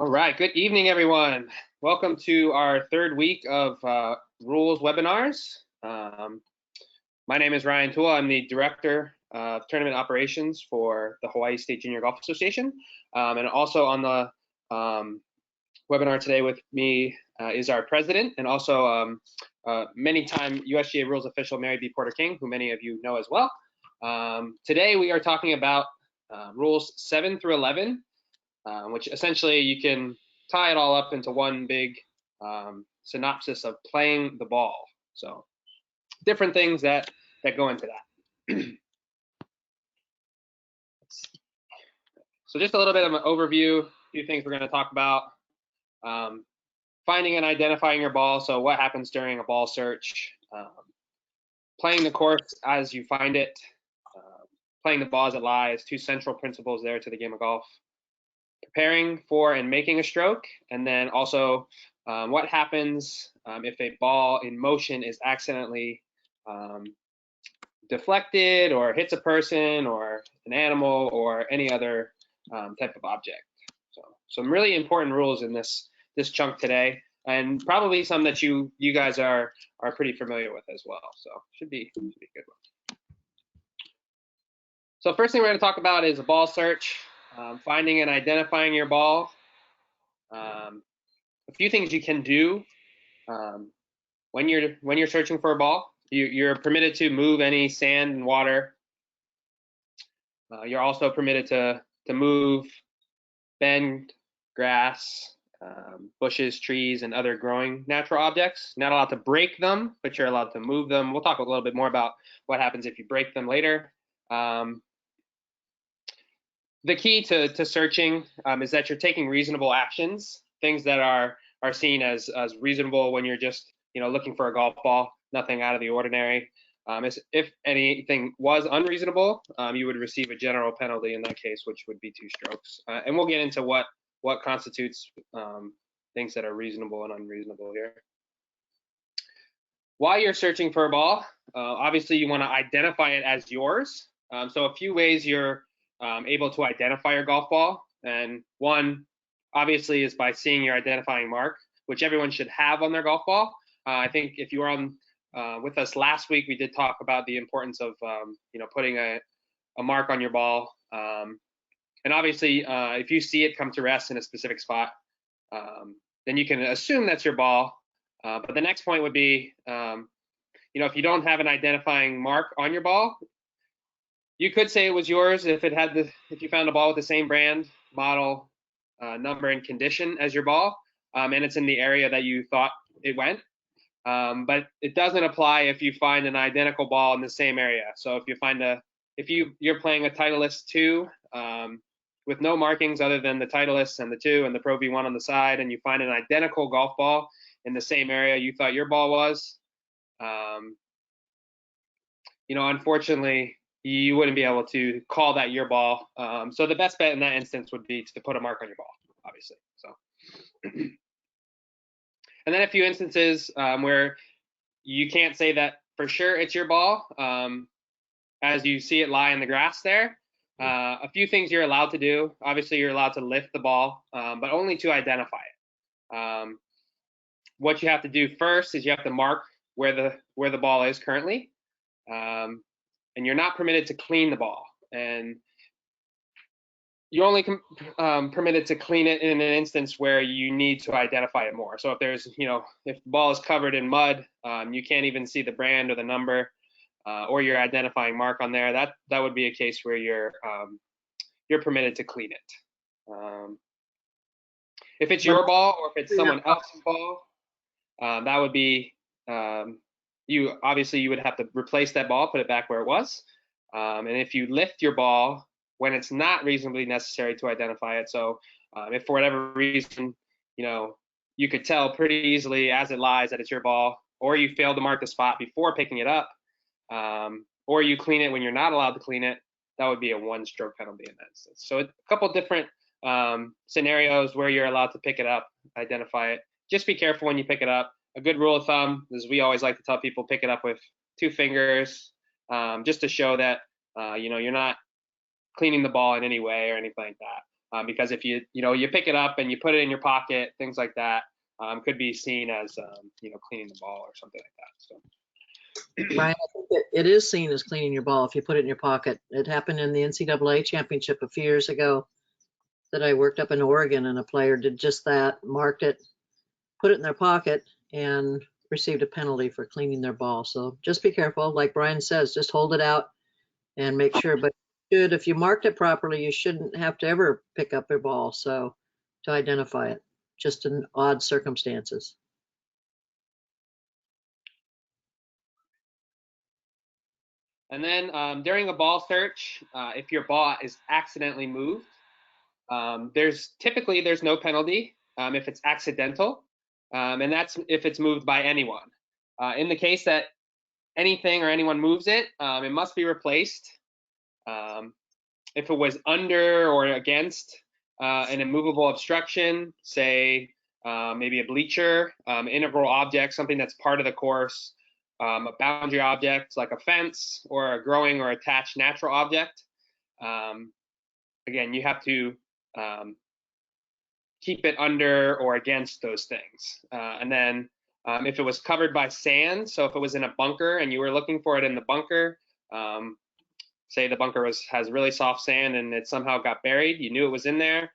All right, good evening, everyone. Welcome to our third week of rules webinars. My name is Ryan Toole. I'm the Director of Tournament Operations for the Hawaii State Junior Golf Association. And also on the webinar today with me is our president and also many-time USGA rules official Mary B. Porter King, who many of you know as well. Today we are talking about rules 7 through 11. Which essentially you can tie it all up into one big synopsis of playing the ball. So different things that go into that. So just a little bit of an overview, a few things we're going to talk about. Finding and identifying your ball, so what happens during a ball search. Playing the course as you find it. Playing the ball as it lies, two central principles there to the game of golf. Preparing for and making a stroke, and then also what happens if a ball in motion is accidentally deflected or hits a person or an animal or any other type of object. So some really important rules in this chunk today, and probably some that you guys are pretty familiar with as well. So should be a good one. So first thing we're going to talk about is a ball search. Finding and identifying your ball. A few things you can do when you're searching for a ball. You're permitted to move any sand and water. You're also permitted to move, bend grass, bushes, trees, and other growing natural objects. Not allowed to break them, but you're allowed to move them. We'll talk a little bit more about what happens if you break them later. The key to searching is that you're taking reasonable actions, things that are seen as reasonable when you're just looking for a golf ball, nothing out of the ordinary. If anything was unreasonable, you would receive a general penalty in that case, which would be 2 strokes. And we'll get into what constitutes things that are reasonable and unreasonable here. While you're searching for a ball, obviously you want to identify it as yours. So a few ways you're able to identify your golf ball, and one obviously is by seeing your identifying mark, which everyone should have on their golf ball. I think if you were on with us last week, we did talk about the importance of putting a mark on your ball, and obviously if you see it come to rest in a specific spot, then you can assume that's your ball. But the next point would be if you don't have an identifying mark on your ball, you could say it was yours if you found a ball with the same brand, model, number, and condition as your ball, and it's in the area that you thought it went. But it doesn't apply if you find an identical ball in the same area. So if you're playing a Titleist 2 with no markings other than the Titleist and the 2 and the Pro V1 on the side, and you find an identical golf ball in the same area you thought your ball was, unfortunately, you wouldn't be able to call that your ball. So the best bet in that instance would be to put a mark on your ball, obviously. So, and then a few instances where you can't say that for sure it's your ball as you see it lie in the grass there. A few things you're allowed to do. Obviously, you're allowed to lift the ball, but only to identify it. What you have to do first is you have to mark where the ball is currently. And you're not permitted to clean the ball, and you're only permitted to clean it in an instance where you need to identify it more. So if there's, if the ball is covered in mud, you can't even see the brand or the number or your identifying mark on there. That would be a case where you're permitted to clean it. If it's your ball or if it's someone else's ball, that would be you would have to replace that ball, put it back where it was. And if you lift your ball when it's not reasonably necessary to identify it, so if for whatever reason, you could tell pretty easily as it lies that it's your ball, or you fail to mark the spot before picking it up, or you clean it when you're not allowed to clean it, that would be a 1-stroke penalty in that instance. So a couple different scenarios where you're allowed to pick it up, identify it. Just be careful when you pick it up. A good rule of thumb is we always like to tell people pick it up with 2 fingers, just to show that you're not cleaning the ball in any way or anything like that. because if you pick it up and you put it in your pocket, things like that could be seen as cleaning the ball or something like that. So. Brian, I think it is seen as cleaning your ball if you put it in your pocket. It happened in the NCAA championship a few years ago that I worked up in Oregon, and a player did just that, marked it, put it in their pocket, and received a penalty for cleaning their ball. So just be careful. Like Brian says, just hold it out and make sure. But if you marked it properly, you shouldn't have to ever pick up your ball. So to identify it, just in odd circumstances. And then during a ball search, if your ball is accidentally moved, there's no penalty if it's accidental, and that's if it's moved by anyone. In the case that anything or anyone moves it, it must be replaced. If it was under or against an immovable obstruction, say maybe a bleacher, integral object, something that's part of the course, a boundary object like a fence or a growing or attached natural object, again, you have to keep it under or against those things. And then if it was covered by sand, so if it was in a bunker and you were looking for it in the bunker, say the bunker has really soft sand and it somehow got buried, you knew it was in there,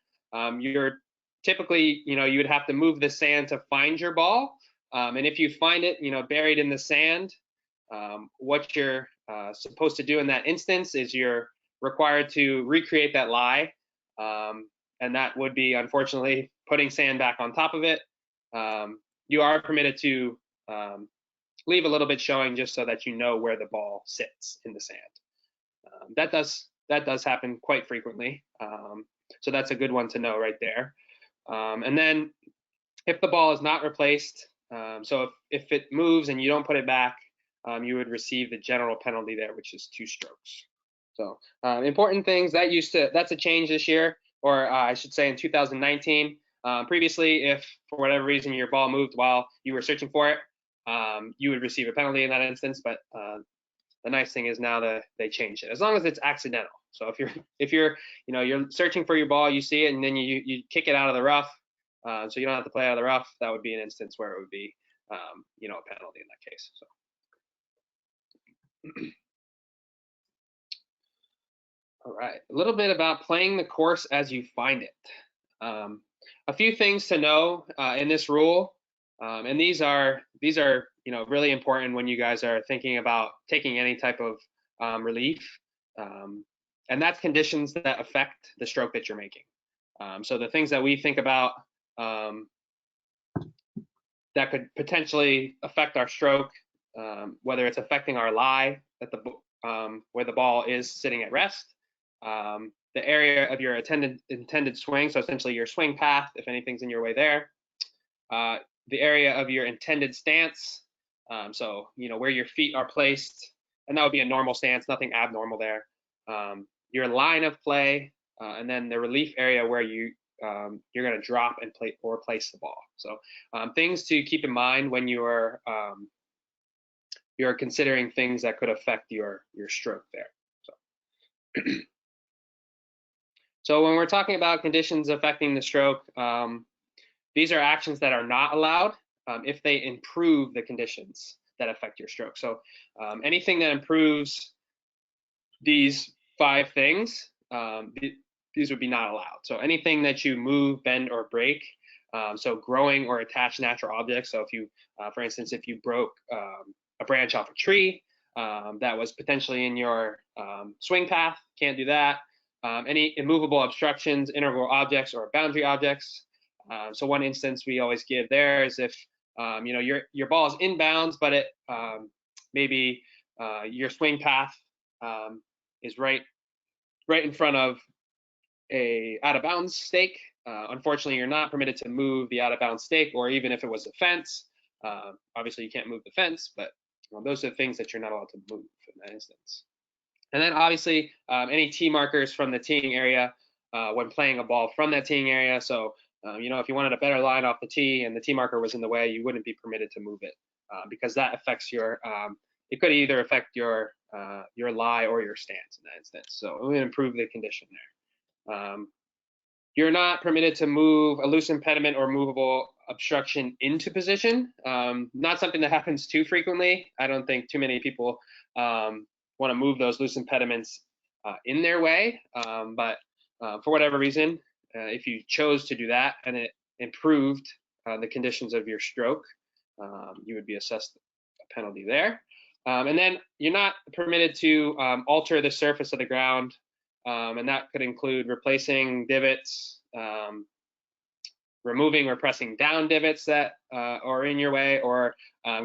you're typically, you would have to move the sand to find your ball. And if you find it, buried in the sand, what you're supposed to do in that instance is you're required to recreate that lie. And that would be, unfortunately, putting sand back on top of it. You are permitted to leave a little bit showing just so that you know where the ball sits in the sand. That does happen quite frequently. So that's a good one to know right there. And then if the ball is not replaced, so if it moves and you don't put it back, you would receive the general penalty there, which is 2 strokes. So important things that's a change this year, or I should say in 2019. Previously, if for whatever reason your ball moved while you were searching for it, you would receive a penalty in that instance. But the nice thing is now that they changed it, as long as it's accidental. So if you're you're searching for your ball, you see it, and then you kick it out of the rough, so you don't have to play out of the rough, that would be an instance where it would be a penalty in that case. So. All right, a little bit about playing the course as you find it. A few things to know in this rule, and these are really important when you guys are thinking about taking any type of relief, and that's conditions that affect the stroke that you're making. So the things that we think about that could potentially affect our stroke, whether it's affecting our lie at where the ball is sitting at rest, the area of your intended swing, so essentially your swing path, if anything's in your way there, the area of your intended stance, so where your feet are placed, and that would be a normal stance, nothing abnormal there, your line of play, and then the relief area where you're going to drop and place the ball. So things to keep in mind when you're considering things that could affect your stroke there. So. So when we're talking about conditions affecting the stroke, these are actions that are not allowed if they improve the conditions that affect your stroke. So anything that improves these 5 things, these would be not allowed. So anything that you move, bend, or break, so growing or attached natural objects. So if you, for instance, if you broke a branch off a tree that was potentially in your swing path, can't do that. Any immovable obstructions, integral objects, or boundary objects. So one instance we always give there is if your ball is inbounds, but it maybe your swing path is right in front of a out of bounds stake. Unfortunately, you're not permitted to move the out of bounds stake, or even if it was a fence. Obviously, you can't move the fence, but those are the things that you're not allowed to move in that instance. And then obviously any tee markers from the teeing area when playing a ball from that teeing area. So if you wanted a better line off the tee and the tee marker was in the way, you wouldn't be permitted to move it because that affects your. It could either affect your lie or your stance in that instance. So it would improve the condition there. You're not permitted to move a loose impediment or movable obstruction into position. Not something that happens too frequently. I don't think too many people want to move those loose impediments in their way, but for whatever reason, if you chose to do that and it improved the conditions of your stroke, you would be assessed a penalty there. And then you're not permitted to alter the surface of the ground, and that could include replacing divots, removing or pressing down divots that are in your way, or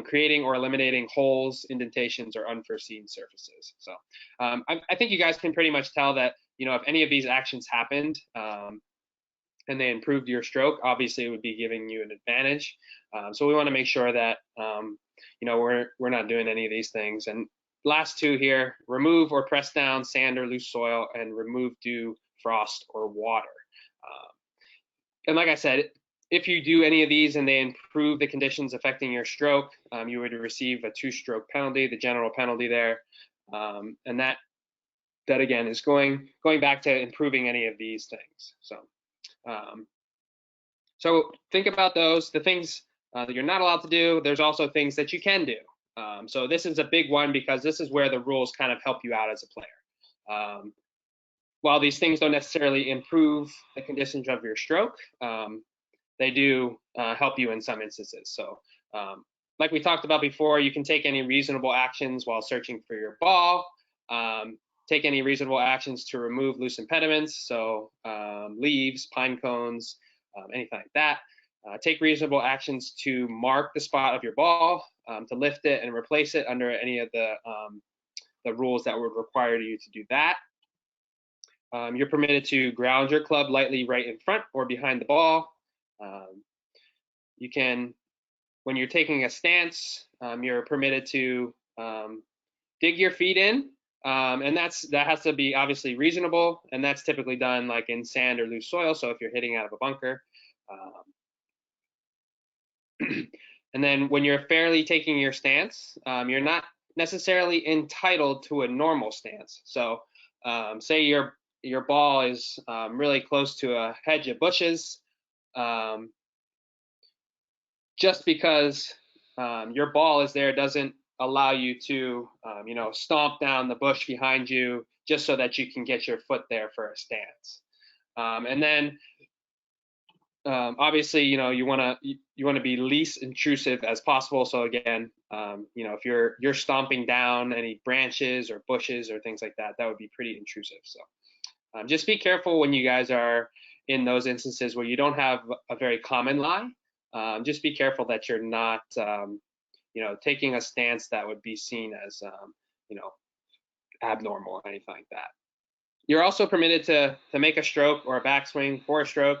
creating or eliminating holes, indentations, or unforeseen surfaces. So I think you guys can pretty much tell that, if any of these actions happened and they improved your stroke, obviously it would be giving you an advantage. So we want to make sure that we're not doing any of these things. And last two here: remove or press down sand or loose soil, and remove dew, frost, or water. And like I said, if you do any of these and they improve the conditions affecting your stroke, you would receive a 2-stroke penalty, the general penalty there. And that again is going back to improving any of these things. So think about those, the things that you're not allowed to do. There's also things that you can do. So this is a big one, because this is where the rules kind of help you out as a player. While these things don't necessarily improve the conditions of your stroke, they do help you in some instances. So like we talked about before, you can take any reasonable actions while searching for your ball. Take any reasonable actions to remove loose impediments, so leaves, pine cones, anything like that. Take reasonable actions to mark the spot of your ball, to lift it and replace it under any of the rules that would require you to do that. You're permitted to ground your club lightly right in front or behind the ball. You can, when you're taking a stance, you're permitted to dig your feet in, and that has to be obviously reasonable, and that's typically done like in sand or loose soil. So if you're hitting out of a bunker, and then when you're fairly taking your stance, you're not necessarily entitled to a normal stance. So say your ball is really close to a hedge of bushes. Just because your ball is there doesn't allow you to, stomp down the bush behind you just so that you can get your foot there for a stance. And then obviously, you want to be least intrusive as possible. So again, if you're stomping down any branches or bushes or things like that, that would be pretty intrusive. So just be careful when you guys are in those instances where you don't have a very common lie. Just be careful that you're not, taking a stance that would be seen as, abnormal or anything like that. You're also permitted to make a stroke or a backswing for a stroke.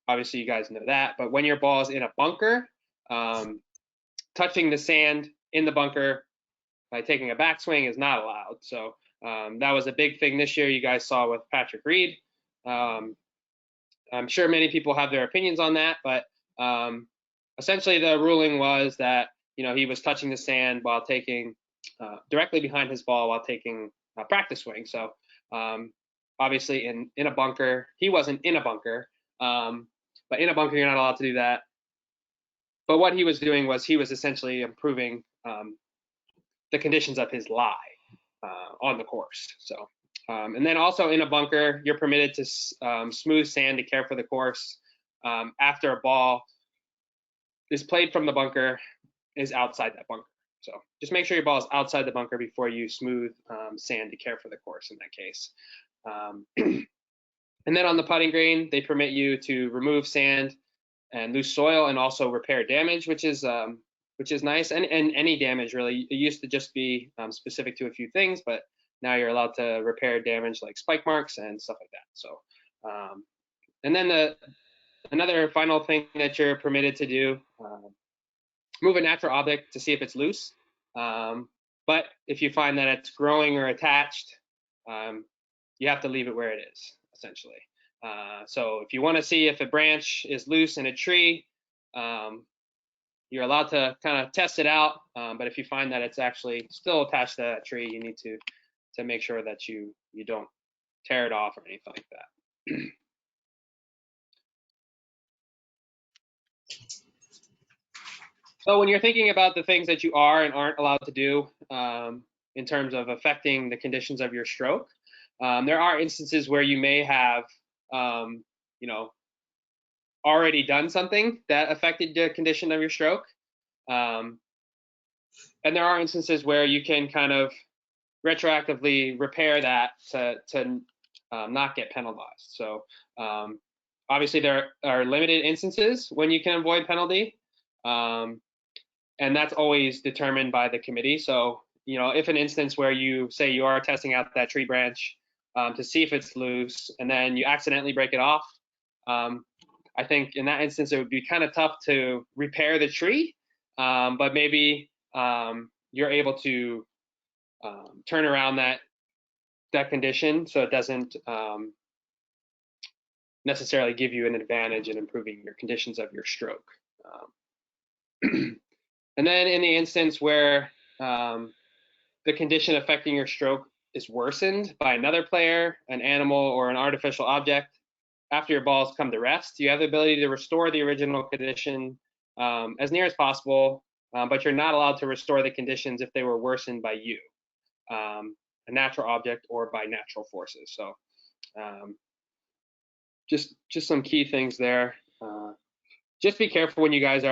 Obviously, you guys know that. But when your ball is in a bunker, touching the sand in the bunker by taking a backswing is not allowed. So that was a big thing this year. You guys saw with Patrick Reed. I'm sure many people have their opinions on that, but essentially the ruling was that he was touching the sand while taking directly behind his ball while taking a practice swing. So obviously in a bunker, he wasn't in a bunker, but in a bunker you're not allowed to do that. But what he was doing was he was essentially improving the conditions of his lie on the course. So. And then also in a bunker, you're permitted to smooth sand to care for the course after a ball is played from the bunker is outside that bunker. So just make sure your ball is outside the bunker before you smooth sand to care for the course in that case. And then on the putting green, they permit you to remove sand and loose soil and also repair damage, which is nice. And any damage really. It used to just be specific to a few things, but now you're allowed to repair damage like spike marks and stuff like that. So, and then another final thing that you're permitted to do, move a natural object to see if it's loose. But if you find that it's growing or attached, you have to leave it where it is, essentially. So if you want to see if a branch is loose in a tree, you're allowed to kind of test it out. But if you find that it's actually still attached to that tree, you need to make sure that you don't tear it off or anything like that. So when you're thinking about the things that you are and aren't allowed to do in terms of affecting the conditions of your stroke, there are instances where you may have, you know, already done something that affected the condition of your stroke. And there are instances where you can kind of retroactively repair that to not get penalized. So obviously there are limited instances when you can avoid penalty. And that's always determined by the committee. So, you know, if an instance where you say you are testing out that tree branch to see if it's loose and then you accidentally break it off, I think in that instance, it would be kind of tough to repair the tree, but maybe you're able to turn around that condition so it doesn't necessarily give you an advantage in improving your conditions of your stroke. And then in the instance where the condition affecting your stroke is worsened by another player, an animal, or an artificial object, after your balls come to rest, you have the ability to restore the original condition as near as possible, but you're not allowed to restore the conditions if they were worsened by you, a natural object, or by natural forces. So just some key things there. Just be careful when you guys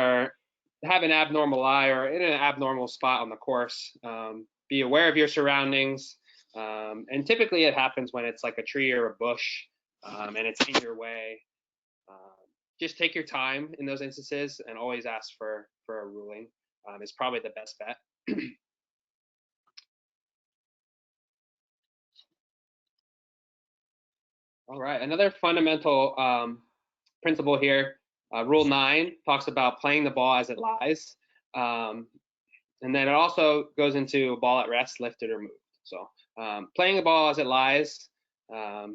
have an abnormal lie or in an abnormal spot on the course. Be aware of your surroundings. And typically it happens when it's like a tree or a bush and it's in your way. Just take your time in those instances and always ask for a ruling. Is probably the best bet. All right, another fundamental principle here, Rule 9 talks about playing the ball as it lies. And then it also goes into a ball at rest, lifted or moved. So playing the ball as it lies, a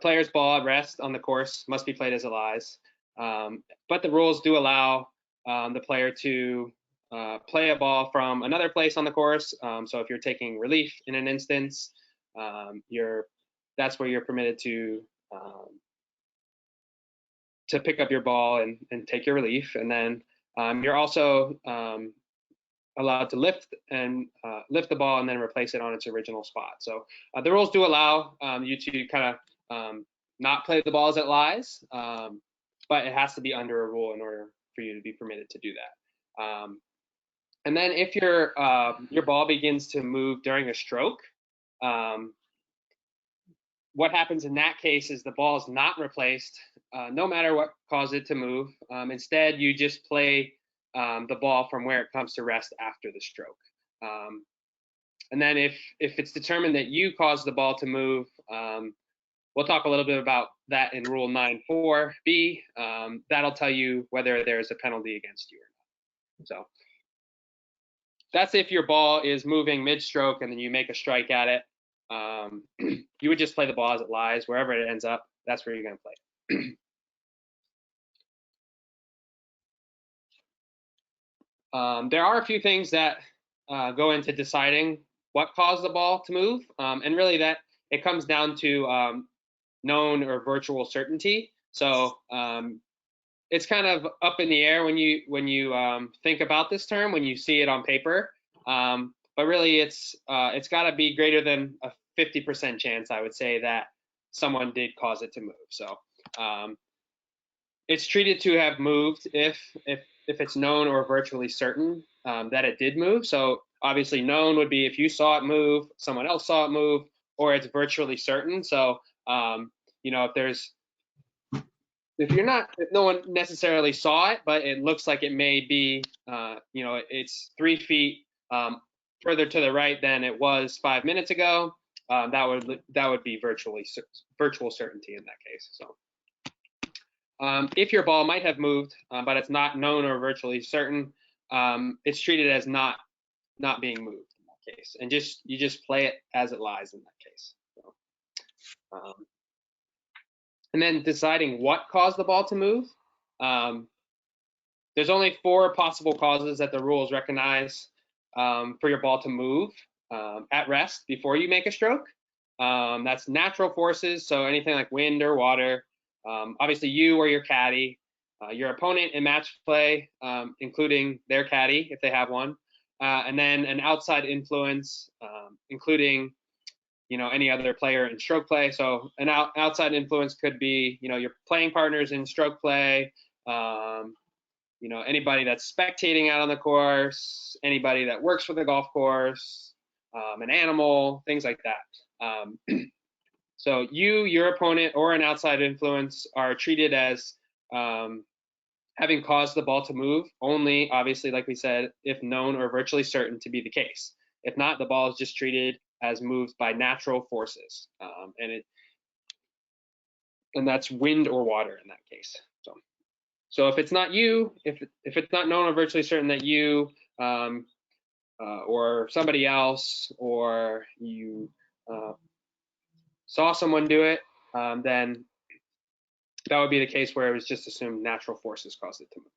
player's ball at rest on the course must be played as it lies. But the rules do allow the player to play a ball from another place on the course. So if you're taking relief in an instance, that's where you're permitted to pick up your ball and take your relief. And then you're also allowed to lift the ball and then replace it on its original spot. So the rules do allow you to kind of not play the ball as it lies, but it has to be under a rule in order for you to be permitted to do that. And then if your ball begins to move during a stroke, what happens in that case is the ball is not replaced, no matter what caused it to move. Instead, you just play the ball from where it comes to rest after the stroke. And then if it's determined that you caused the ball to move, we'll talk a little bit about that in Rule 9.4b. That'll tell you whether there's a penalty against you or not. So that's if your ball is moving mid-stroke and then you make a strike at it. You would just play the ball as it lies. Wherever it ends up, that's where you're going to play it. There are a few things that go into deciding what caused the ball to move, and really that it comes down to known or virtual certainty. So it's kind of up in the air when you think about this term, when you see it on paper. But really, it's got to be greater than a 50% chance, I would say, that someone did cause it to move. So it's treated to have moved if it's known or virtually certain that it did move. So obviously, known would be if you saw it move, someone else saw it move, or it's virtually certain. So you know, if no one necessarily saw it, but it looks like it may be, you know, it's 3 feet further to the right than it was 5 minutes ago, that would be virtual certainty in that case. So if your ball might have moved, but it's not known or virtually certain, it's treated as not being moved in that case, and you just play it as it lies in that case. So, and then deciding what caused the ball to move. There's only 4 possible causes that the rules recognize for your ball to move at rest before you make a stroke. That's natural forces, so anything like wind or water. Obviously, you or your caddy, your opponent in match play, including their caddy if they have one, and then an outside influence, including any other player in stroke play. So an outside influence could be your playing partners in stroke play, anybody that's spectating out on the course, anybody that works for the golf course, an animal, things like that. So your opponent, or an outside influence are treated as having caused the ball to move only, obviously, like we said, if known or virtually certain to be the case. If not, the ball is just treated as moved by natural forces, and that's wind or water in that case. So if it's not you, if it's not known or virtually certain that you or somebody else, or you saw someone do it, then that would be the case where it was just assumed natural forces caused it to move.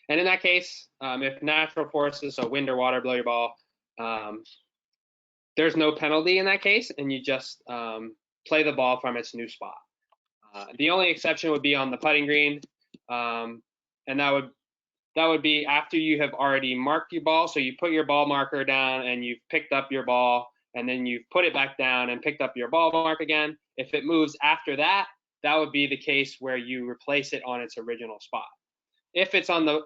And in that case, if natural forces, so wind or water, blow your ball, there's no penalty in that case, and you just play the ball from its new spot. The only exception would be on the putting green, and that would be after you have already marked your ball. So you put your ball marker down and you've picked up your ball, and then you've put it back down and picked up your ball mark again. If it moves after that, that would be the case where you replace it on its original spot. If it's on the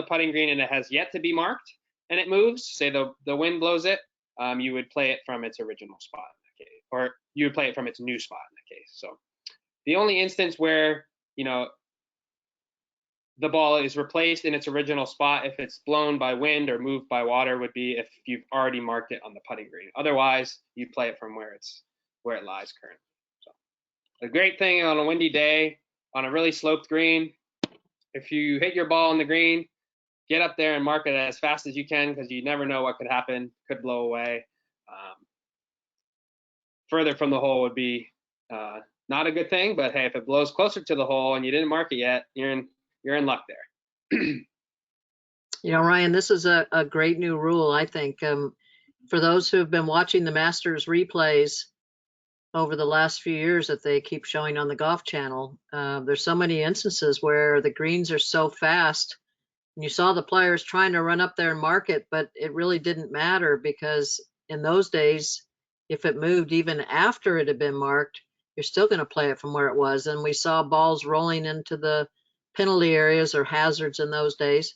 putting green and it has yet to be marked and it moves, say the wind blows it, you would play it from its original spot in that case, or you would play it from its new spot in that case. So the only instance where the ball is replaced in its original spot if it's blown by wind or moved by water would be if you've already marked it on the putting green. Otherwise, you play it from where it lies currently. So the great thing on a windy day, on a really sloped green, if you hit your ball on the green, get up there and mark it as fast as you can, because you never know what could happen, could blow away. Further from the hole would be not a good thing, but hey, if it blows closer to the hole and you didn't mark it yet, you're in luck there. Ryan, this is a great new rule, I think. For those who have been watching the Masters replays over the last few years that they keep showing on the Golf Channel, there's so many instances where the greens are so fast, and you saw the players trying to run up there and mark it, but it really didn't matter, because in those days, if it moved even after it had been marked, you're still going to play it from where it was. And we saw balls rolling into the penalty areas or hazards in those days.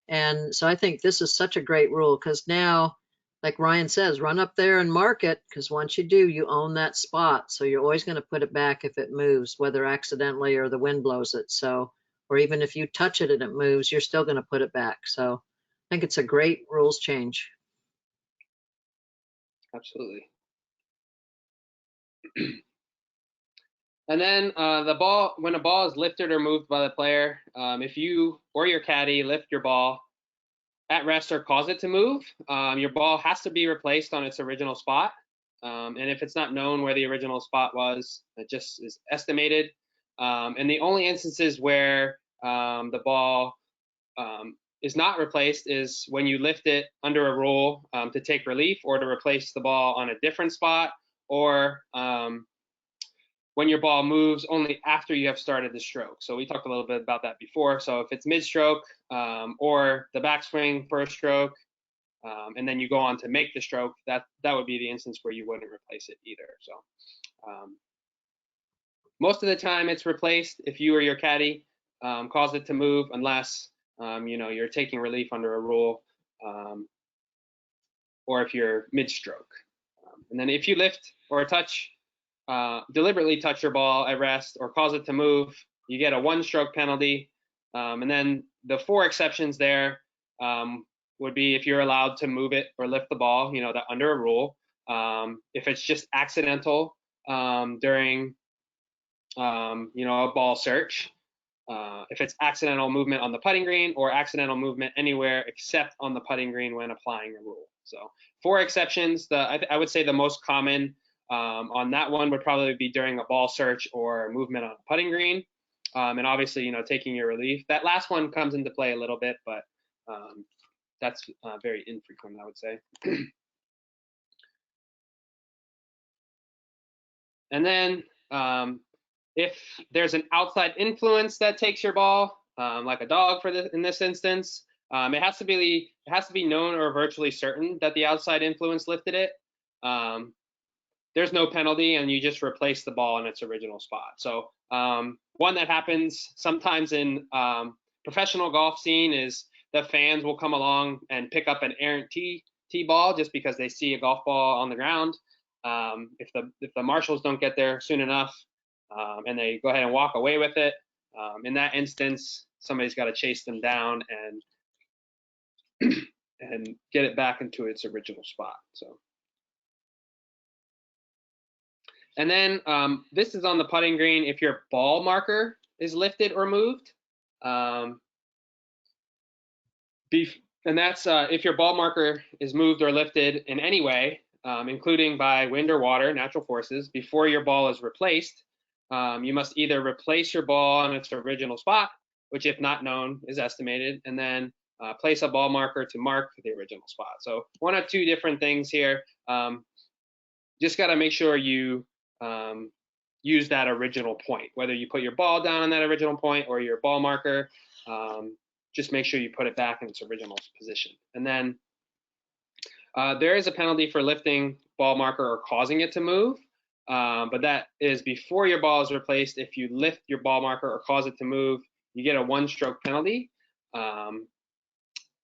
And so I think this is such a great rule, because now, like Ryan says, run up there and mark it, because once you do, you own that spot. So you're always going to put it back if it moves, whether accidentally or the wind blows it. So, or even if you touch it and it moves, you're still going to put it back. So I think it's a great rules change. Absolutely. And then when a ball is lifted or moved by the player, if you or your caddy lift your ball at rest or cause it to move, your ball has to be replaced on its original spot. And if it's not known where the original spot was, it just is estimated. And the only instances where the ball is not replaced is when you lift it under a rule to take relief, or to replace the ball on a different spot, or when your ball moves only after you have started the stroke. So we talked a little bit about that before. So if it's mid-stroke or the backswing first stroke, and then you go on to make the stroke, that would be the instance where you wouldn't replace it either. So most of the time it's replaced if you or your caddy cause it to move, unless you're taking relief under a rule, or if you're mid-stroke. And then if you lift or deliberately touch your ball at rest or cause it to move, you get a 1-stroke penalty. And then the 4 exceptions there would be if you're allowed to move it or lift the ball, that under a rule. If it's just accidental during a ball search, if it's accidental movement on the putting green, or accidental movement anywhere except on the putting green when applying a rule. So 4 exceptions. I would say the most common on that one would probably be during a ball search or movement on a putting green. And obviously, taking your relief. That last one comes into play a little bit, but that's very infrequent, I would say. And then if there's an outside influence that takes your ball, like a dog in this instance, it has to be known or virtually certain that the outside influence lifted it. There's no penalty, and you just replace the ball in its original spot. So one that happens sometimes in professional golf scene is the fans will come along and pick up an errant tee ball just because they see a golf ball on the ground. If the marshals don't get there soon enough, and they go ahead and walk away with it, in that instance, somebody's got to chase them down and get it back into its original spot. So, and then this is on the putting green. If your ball marker is lifted or moved, and that's if your ball marker is moved or lifted in any way, including by wind or water, natural forces, before your ball is replaced, you must either replace your ball in its original spot, which if not known is estimated, and then place a ball marker to mark the original spot. So one of two different things here. Just got to make sure you use that original point, whether you put your ball down on that original point or your ball marker. Just make sure you put it back in its original position. And then there is a penalty for lifting ball marker or causing it to move, but that is before your ball is replaced. If you lift your ball marker or cause it to move, you get a one-stroke penalty.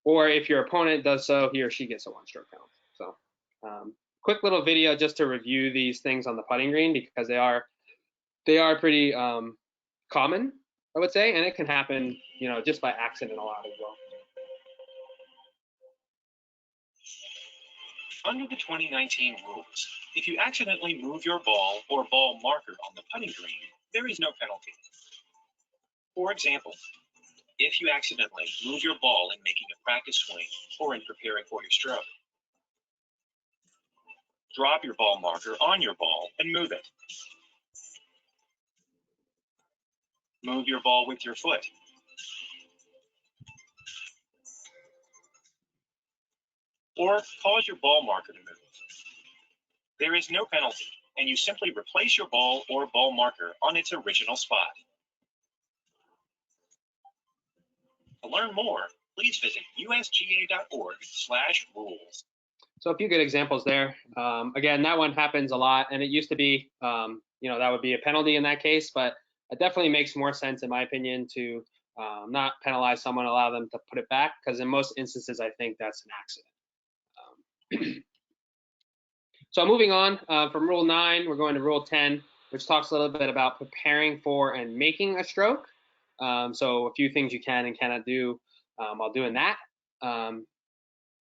Or if your opponent does so, he or she gets a one-stroke penalty. So quick little video just to review these things on the putting green, because they are pretty common, I would say, and it can happen, just by accident a lot as well. Under the 2019 rules, if you accidentally move your ball or ball marker on the putting green, there is no penalty. For example, if you accidentally move your ball in making a practice swing or in preparing for your stroke, drop your ball marker on your ball and move it. Move your ball with your foot. Or cause your ball marker to move. There is no penalty, and you simply replace your ball or ball marker on its original spot. To learn more, please visit usga.org/rules. So a few good examples there. Again, that one happens a lot, and it used to be, that would be a penalty in that case, but it definitely makes more sense, in my opinion, to not penalize someone, allow them to put it back, because in most instances, I think that's an accident. So moving on from Rule 9, we're going to Rule 10, which talks a little bit about preparing for and making a stroke. So a few things you can and cannot do while doing that.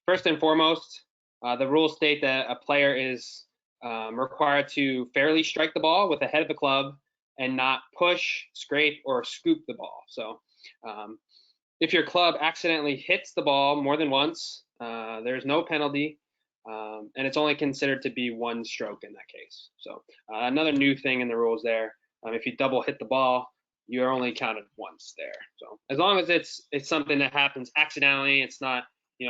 First and foremost, the rules state that a player is required to fairly strike the ball with the head of the club and not push, scrape, or scoop the ball. So if your club accidentally hits the ball more than once, there's no penalty, and it's only considered to be one stroke in that case. So another new thing in the rules there, if you double hit the ball, you're only counted once there. So as long as it's something that happens accidentally, it's not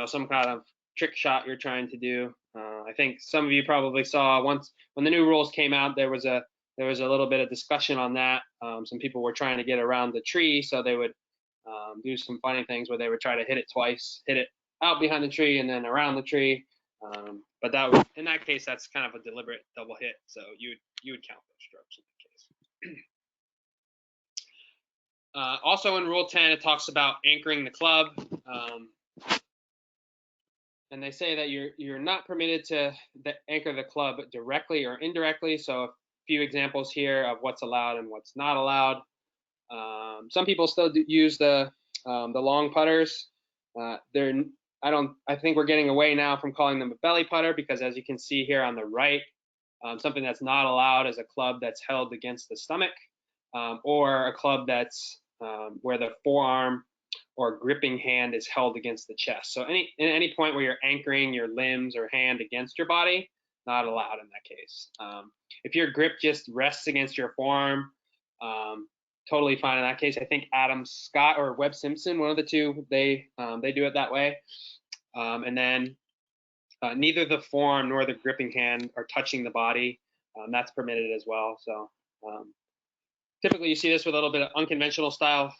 some kind of trick shot you're trying to do. I think some of you probably saw once when the new rules came out, there was a little bit of discussion on that. Some people were trying to get around the tree, so they would do some funny things where they would try to hit it twice, hit it out behind the tree and then around the tree. But in that case, that's kind of a deliberate double hit, so you would count those strokes in that case. Also in Rule 10, it talks about anchoring the club. And they say that you're not permitted to anchor the club directly or indirectly. So a few examples here of what's allowed and what's not allowed. Some people still use the long putters. I think we're getting away now from calling them a belly putter, because as you can see here on the right, something that's not allowed is a club that's held against the stomach, or a club that's where the forearm or gripping hand is held against the chest. So any point where you're anchoring your limbs or hand against your body, not allowed in that case. If your grip just rests against your forearm, totally fine in that case. I think Adam Scott or Webb Simpson, one of the two, they do it that way. And then neither the forearm nor the gripping hand are touching the body. that's permitted as well. So typically you see this with a little bit of unconventional style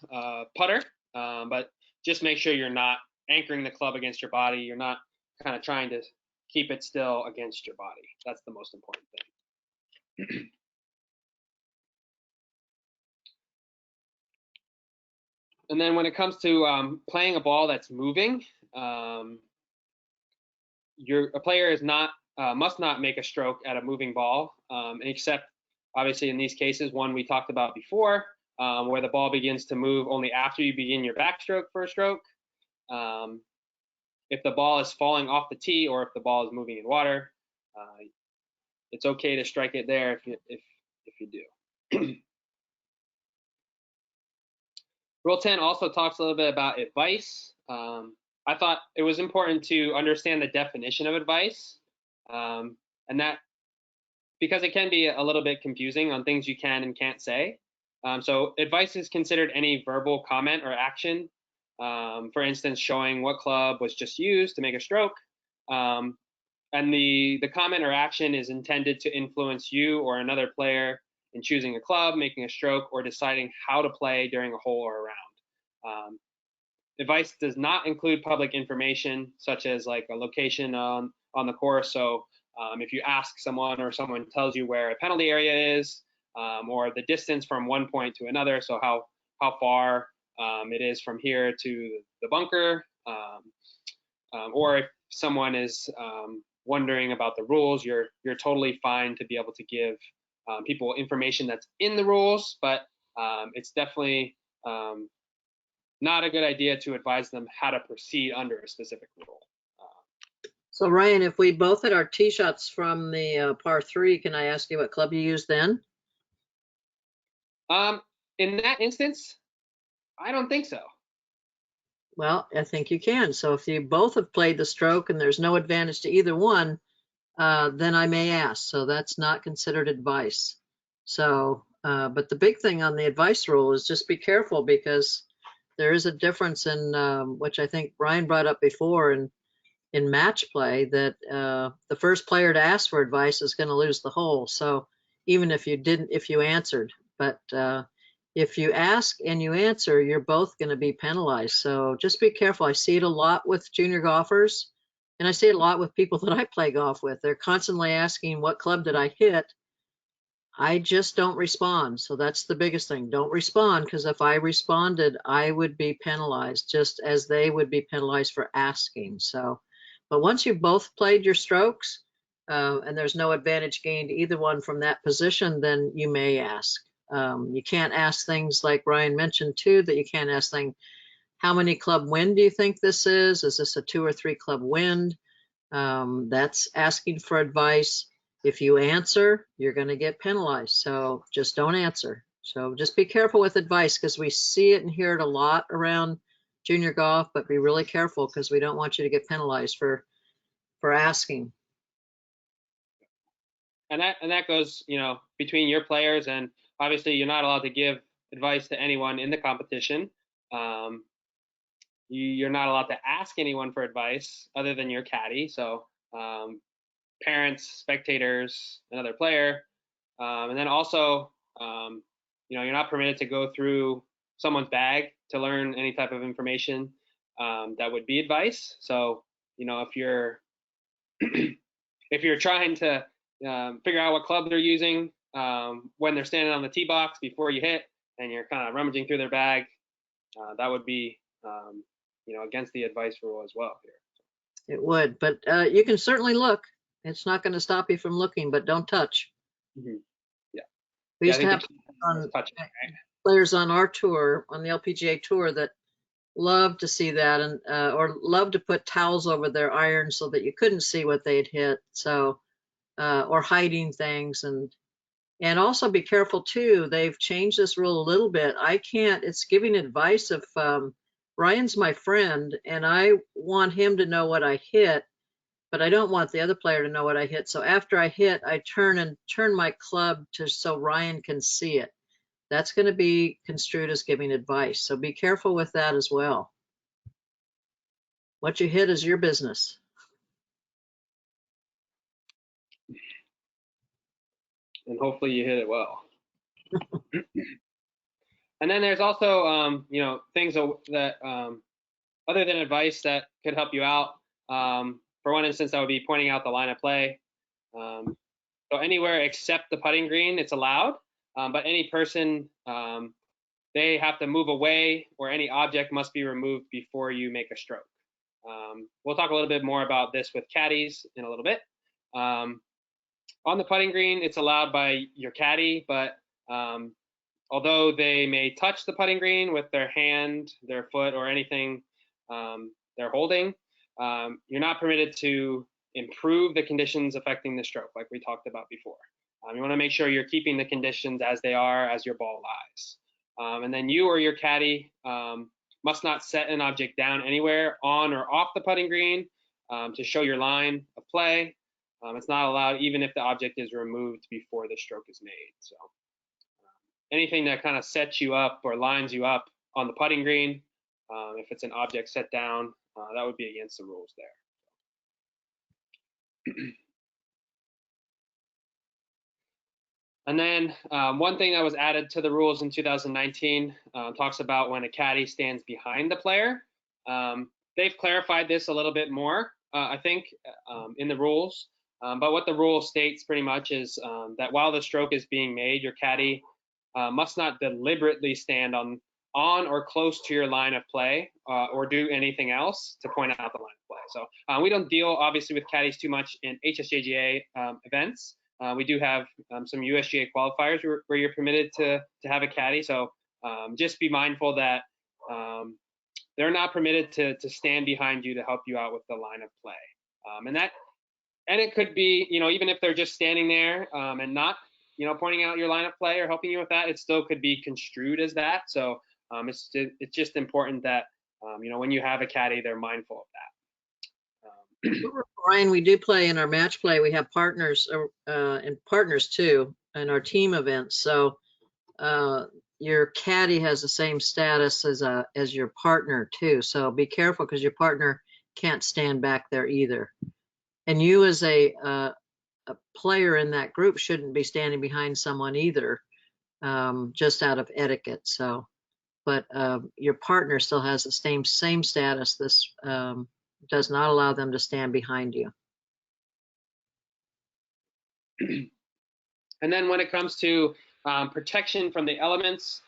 putter, but just make sure you're not anchoring the club against your body. You're not kind of trying to keep it still against your body. That's the most important thing. And then when it comes to playing a ball that's moving, a player is not must not make a stroke at a moving ball, except obviously in these cases, one we talked about before, where the ball begins to move only after you begin your backstroke for a stroke. If the ball is falling off the tee or if the ball is moving in water, it's okay to strike it there if you do. Rule 10 also talks a little bit about advice. I thought it was important to understand the definition of advice, and that because it can be a little bit confusing on things you can and can't say. So advice is considered any verbal comment or action, for instance, showing what club was just used to make a stroke. And the comment or action is intended to influence you or another player in choosing a club, making a stroke, or deciding how to play during a hole or a round. Advice does not include public information, such as like a location on the course. So if you ask someone or someone tells you where a penalty area is, or the distance from one point to another, so how far it is from here to the bunker, or if someone is wondering about the rules, you're totally fine to be able to give people information that's in the rules, but it's definitely not a good idea to advise them how to proceed under a specific rule. So Ryan, if we both hit our tee shots from the par 3, can I ask you what club you used then? In that instance, I don't think so. Well, I think you can. So if you both have played the stroke and there's no advantage to either one, then I may ask. So that's not considered advice. So, but the big thing on the advice rule is just be careful, because there is a difference in which I think Brian brought up before in match play, that the first player to ask for advice is going to lose the hole. So even if you answered, but if you ask and you answer, you're both going to be penalized. So just be careful. I see it a lot with junior golfers, and I see it a lot with people that I play golf with. They're constantly asking, what club did I hit? I just don't respond. So that's the biggest thing. Don't respond, because if I responded, I would be penalized just as they would be penalized for asking. So, but once you've both played your strokes and there's no advantage gained to either one from that position, then you may ask. You can't ask things like Ryan mentioned too, that you can't ask things, how many club wind do you think this is? Is this a 2 or 3 club wind? That's asking for advice. If you answer, you're going to get penalized. So just don't answer. So just be careful with advice, because we see it and hear it a lot around junior golf, but be really careful, because we don't want you to get penalized for asking. And that goes, between your players, and obviously you're not allowed to give advice to anyone in the competition. You're not allowed to ask anyone for advice other than your caddy. So parents, spectators, another player, and then also, you're not permitted to go through someone's bag to learn any type of information that would be advice. So, if you're if you're trying to figure out what club they're using when they're standing on the tee box before you hit, and you're kind of rummaging through their bag, that would be against the advice rule as well here. It would, but you can certainly look. It's not going to stop you from looking, but don't touch. Mm-hmm. Yeah. We used to have players on our tour, on the LPGA tour, that love to see that, and or love to put towels over their irons so that you couldn't see what they'd hit. So, or hiding things, and also be careful too. They've changed this rule a little bit. It's giving advice if Ryan's my friend and I want him to know what I hit, but I don't want the other player to know what I hit. So after I hit, I turn my club so Ryan can see it. That's going to be construed as giving advice. So be careful with that as well. What you hit is your business. and hopefully you hit it well. And then there's also, things that, other than advice that could help you out. For one instance, that would be pointing out the line of play. So anywhere except the putting green, it's allowed. But any person, they have to move away, or any object must be removed before you make a stroke. We'll talk a little bit more about this with caddies in a little bit. On the putting green, it's allowed by your caddy, but although they may touch the putting green with their hand, their foot, or anything they're holding, you're not permitted to improve the conditions affecting the stroke, like we talked about before. You want to make sure you're keeping the conditions as they are as your ball lies. And then you or your caddy must not set an object down anywhere on or off the putting green to show your line of play. It's not allowed even if the object is removed before the stroke is made. So anything that kind of sets you up or lines you up on the putting green, if it's an object set down, that would be against the rules there. And then one thing that was added to the rules in 2019 talks about when a caddy stands behind the player. They've clarified this a little bit more, I think, in the rules. But what the rule states pretty much is that while the stroke is being made, your caddy must not deliberately stand on or close to your line of play or do anything else to point out the line of play. So we don't deal, obviously, with caddies too much in HSJGA events. We do have some USGA qualifiers where you're permitted to have a caddy. So just be mindful that they're not permitted to stand behind you to help you out with the line of play. And it could be, even if they're just standing there and not, pointing out your line of play or helping you with that, it still could be construed as that. So it's just important that, when you have a caddy, they're mindful of that. Ryan, we do play in our match play. We have partners and partners too in our team events. So your caddy has the same status as your partner too. So be careful, because your partner can't stand back there either. And you as a player in that group shouldn't be standing behind someone either, just out of etiquette. So, but your partner still has the same status. This does not allow them to stand behind you. And then when it comes to protection from the elements,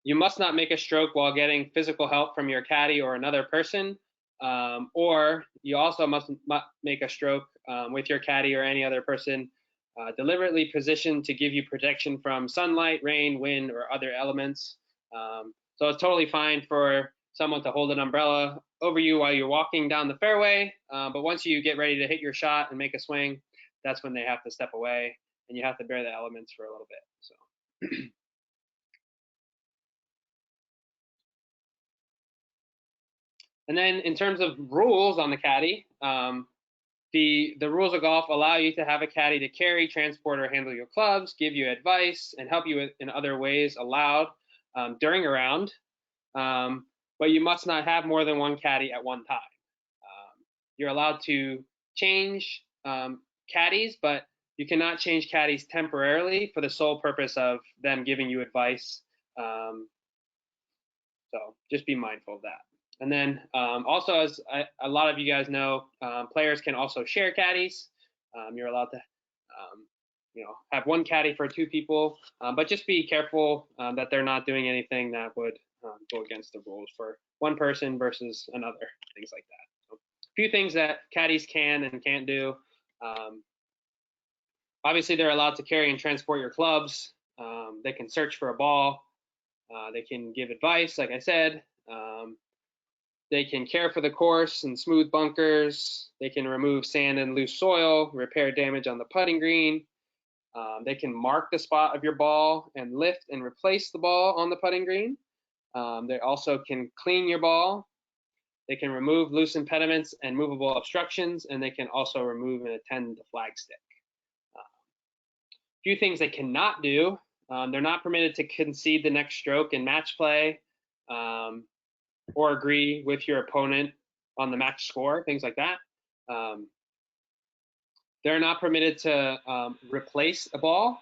you must not make a stroke while getting physical help from your caddy or another person, or you also must make a stroke with your caddy or any other person deliberately positioned to give you protection from sunlight, rain, wind, or other elements. So it's totally fine for someone to hold an umbrella over you while you're walking down the fairway, but once you get ready to hit your shot and make a swing, that's when they have to step away, and you have to bear the elements for a little bit. So. And then in terms of rules on the caddy, the rules of golf allow you to have a caddy to carry, transport, or handle your clubs, give you advice, and help you in other ways allowed during a round. But you must not have more than one caddy at one time. You're allowed to change caddies, but you cannot change caddies temporarily for the sole purpose of them giving you advice. So just be mindful of that. And then also, as a lot of you guys know, players can also share caddies. You're allowed to, have one caddy for two people, but just be careful that they're not doing anything that would go against the rules for one person versus another, things like that. So, a few things that caddies can and can't do. Obviously, they're allowed to carry and transport your clubs. They can search for a ball. They can give advice, like I said. They can care for the course and smooth bunkers. They can remove sand and loose soil, repair damage on the putting green. They can mark the spot of your ball and lift and replace the ball on the putting green. They also can clean your ball. They can remove loose impediments and movable obstructions, and they can also remove and attend the flag stick. A few things they cannot do. They're not permitted to concede the next stroke in match play, or agree with your opponent on the match score, things like that. they're not permitted to replace a ball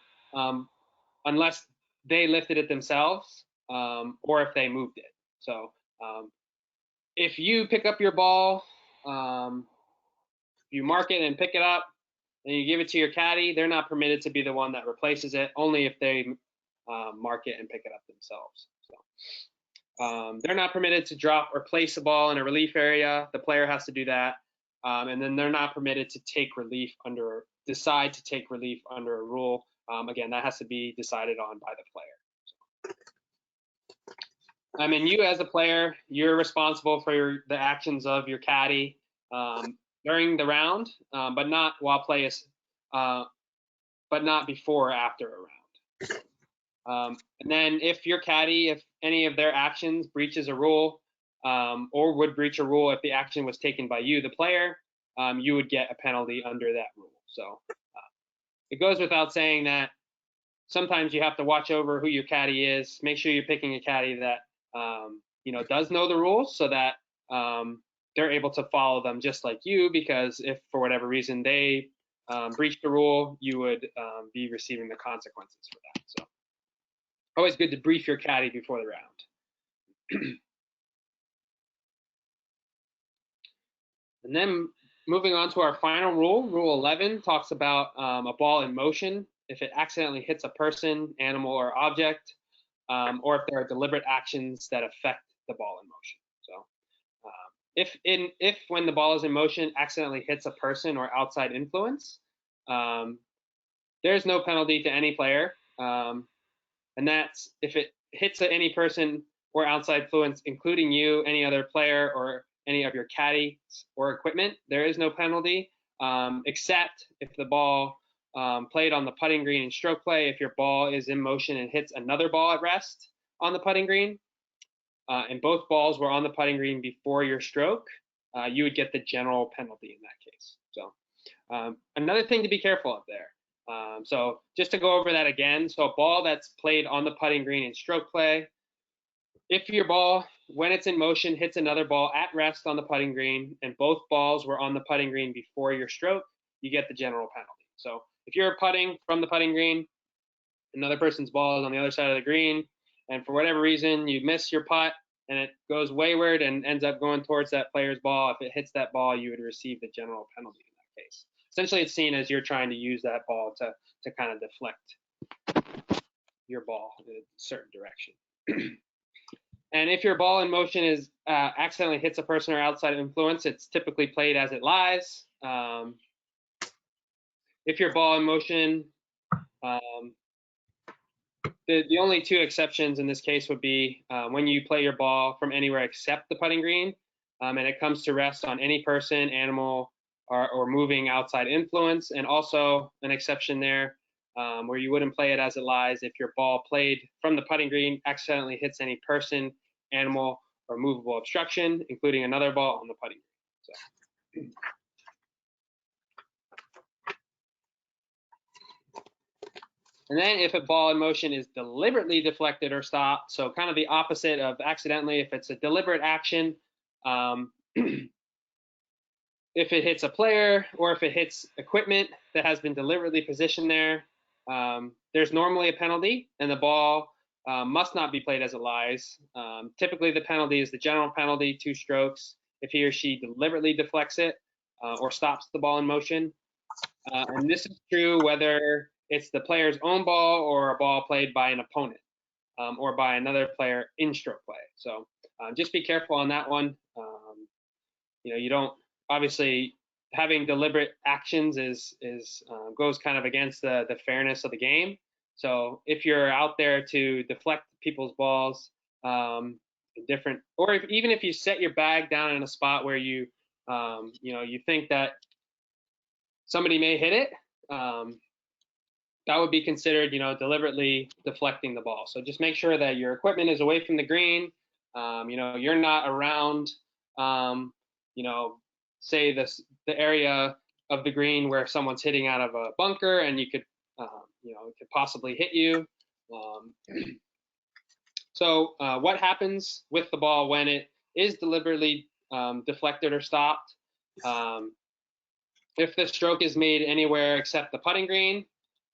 unless they lifted it themselves or if they moved it. So if you pick up your ball, you mark it and pick it up, and you give it to your caddy, they're not permitted to be the one that replaces it, only if they mark it and pick it up themselves. So they're not permitted to drop or place a ball in a relief area. The player has to do that. And then they're not permitted to decide to take relief under a rule. Again, that has to be decided on by the player. I mean, you as a player, you're responsible for the actions of your caddy during the round, but not while play is, but not before or after a round. And then if your caddy, if any of their actions breaches a rule, or would breach a rule if the action was taken by you, the player, you would get a penalty under that rule. So it goes without saying that sometimes you have to watch over who your caddy is. Make sure you're picking a caddy that does know the rules, so that they're able to follow them just like you. Because if for whatever reason they breached the rule, you would be receiving the consequences for that. So always good to brief your caddy before the round. And then moving on to our final rule, Rule 11 talks about a ball in motion if it accidentally hits a person, animal, or object, or if there are deliberate actions that affect the ball in motion. So if when the ball is in motion accidentally hits a person or outside influence, there's no penalty to any player. And that's if it hits any person or outside influence, including you, any other player, or any of your caddies or equipment, there is no penalty, except if the ball played on the putting green in stroke play. If your ball is in motion and hits another ball at rest on the putting green, and both balls were on the putting green before your stroke, you would get the general penalty in that case. So another thing to be careful of there. So just to go over that again, so a ball that's played on the putting green in stroke play, if your ball, when it's in motion, hits another ball at rest on the putting green, and both balls were on the putting green before your stroke, you get the general penalty. So if you're putting from the putting green, another person's ball is on the other side of the green, and for whatever reason you miss your putt and it goes wayward and ends up going towards that player's ball, if it hits that ball, you would receive the general penalty in that case. Essentially, it's seen as you're trying to use that ball to kind of deflect your ball in a certain direction. And if your ball in motion is accidentally hits a person or outside influence, it's typically played as it lies. If your ball in motion, the only two exceptions in this case would be when you play your ball from anywhere except the putting green, and it comes to rest on any person, animal, or moving outside influence. And also an exception there where you wouldn't play it as it lies if your ball played from the putting green accidentally hits any person, animal, or movable obstruction, including another ball on the putting green. So. And then if a ball in motion is deliberately deflected or stopped, so kind of the opposite of accidentally, if it's a deliberate action, if it hits a player or if it hits equipment that has been deliberately positioned there, there's normally a penalty, and the ball must not be played as it lies. Typically, the penalty is the general penalty, 2 strokes, if he or she deliberately deflects it or stops the ball in motion. And this is true whether it's the player's own ball or a ball played by an opponent or by another player in stroke play. So just be careful on that one. You don't, obviously, having deliberate actions goes kind of against the fairness of the game. So if you're out there to deflect people's balls, even if you set your bag down in a spot where you think that somebody may hit it, that would be considered, deliberately deflecting the ball. So just make sure that your equipment is away from the green. You're not around, say the area of the green where someone's hitting out of a bunker and you could, it could possibly hit you. So what happens with the ball when it is deliberately deflected or stopped? If the stroke is made anywhere except the putting green,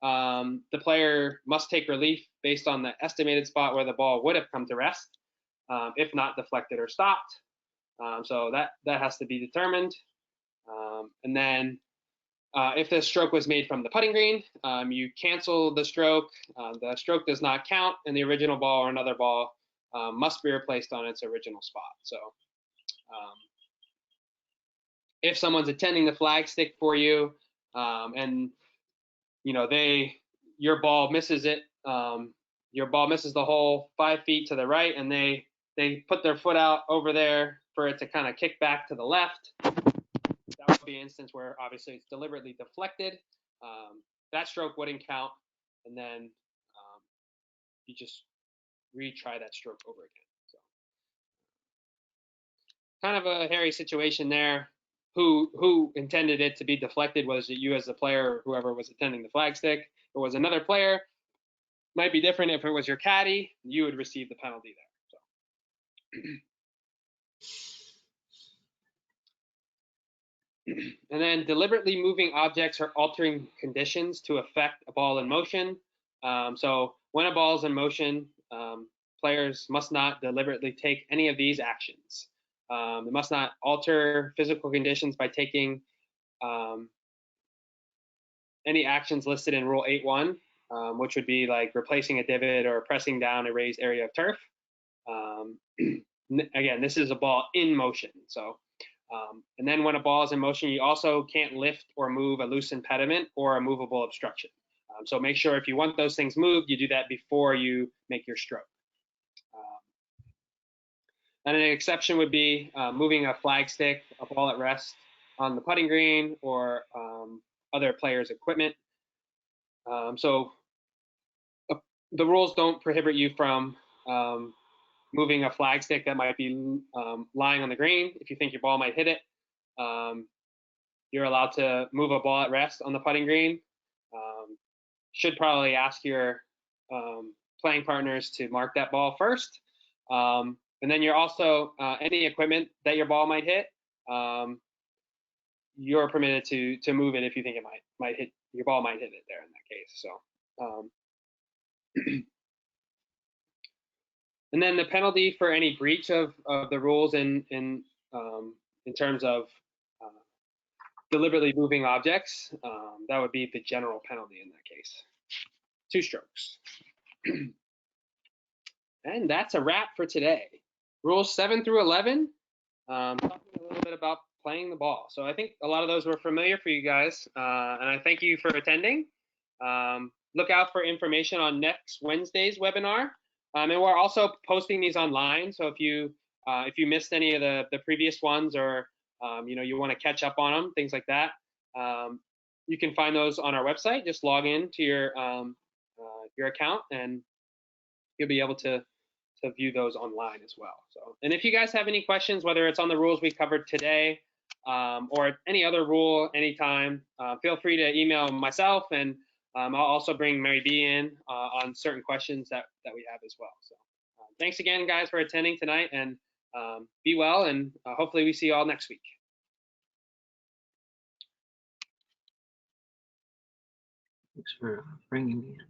the player must take relief based on the estimated spot where the ball would have come to rest, if not deflected or stopped. So that has to be determined. And then if the stroke was made from the putting green, you cancel the stroke. The stroke does not count, and the original ball or another ball must be replaced on its original spot. So if someone's attending the flag stick for you, and your ball misses it, your ball misses the hole 5 feet to the right, and they put their foot out over there for it to kind of kick back to the left. That would be an instance where obviously it's deliberately deflected. That stroke wouldn't count, and then you just retry that stroke over again. So kind of a hairy situation there. Who intended it to be deflected? Was it you as the player, or whoever was attending the flag stick? If it was another player, might be different. If it was your caddy, you would receive the penalty there. So. And then deliberately moving objects or altering conditions to affect a ball in motion. So when a ball is in motion, players must not deliberately take any of these actions. They must not alter physical conditions by taking any actions listed in Rule 8.1, which would be like replacing a divot or pressing down a raised area of turf. Again, this is a ball in motion. So, and then when a ball is in motion, you also can't lift or move a loose impediment or a movable obstruction. So make sure if you want those things moved, you do that before you make your stroke. And an exception would be moving a flag stick, a ball at rest on the putting green, or other players' equipment. So the rules don't prohibit you from moving a flag stick that might be lying on the green. If you think your ball might hit it, you're allowed to move a ball at rest on the putting green. Should probably ask your playing partners to mark that ball first. And then you're also, any equipment that your ball might hit, you're permitted to move it if you think it might hit, your ball might hit it there in that case. So, and then the penalty for any breach of the rules in terms of deliberately moving objects, that would be the general penalty in that case. 2 strokes. And that's a wrap for today. Rules 7 through 11, talking a little bit about playing the ball. So I think a lot of those were familiar for you guys, and I thank you for attending. Look out for information on next Wednesday's webinar, and we're also posting these online. So if you missed any of the previous ones, or you want to catch up on them, things like that, you can find those on our website. Just log in to your account, and you'll be able to view those online as well. So, and if you guys have any questions, whether it's on the rules we covered today, or any other rule anytime, feel free to email myself, and I'll also bring Mary B in on certain questions that we have as well. So thanks again, guys, for attending tonight, and be well, and hopefully we see you all next week. Thanks for bringing me in there.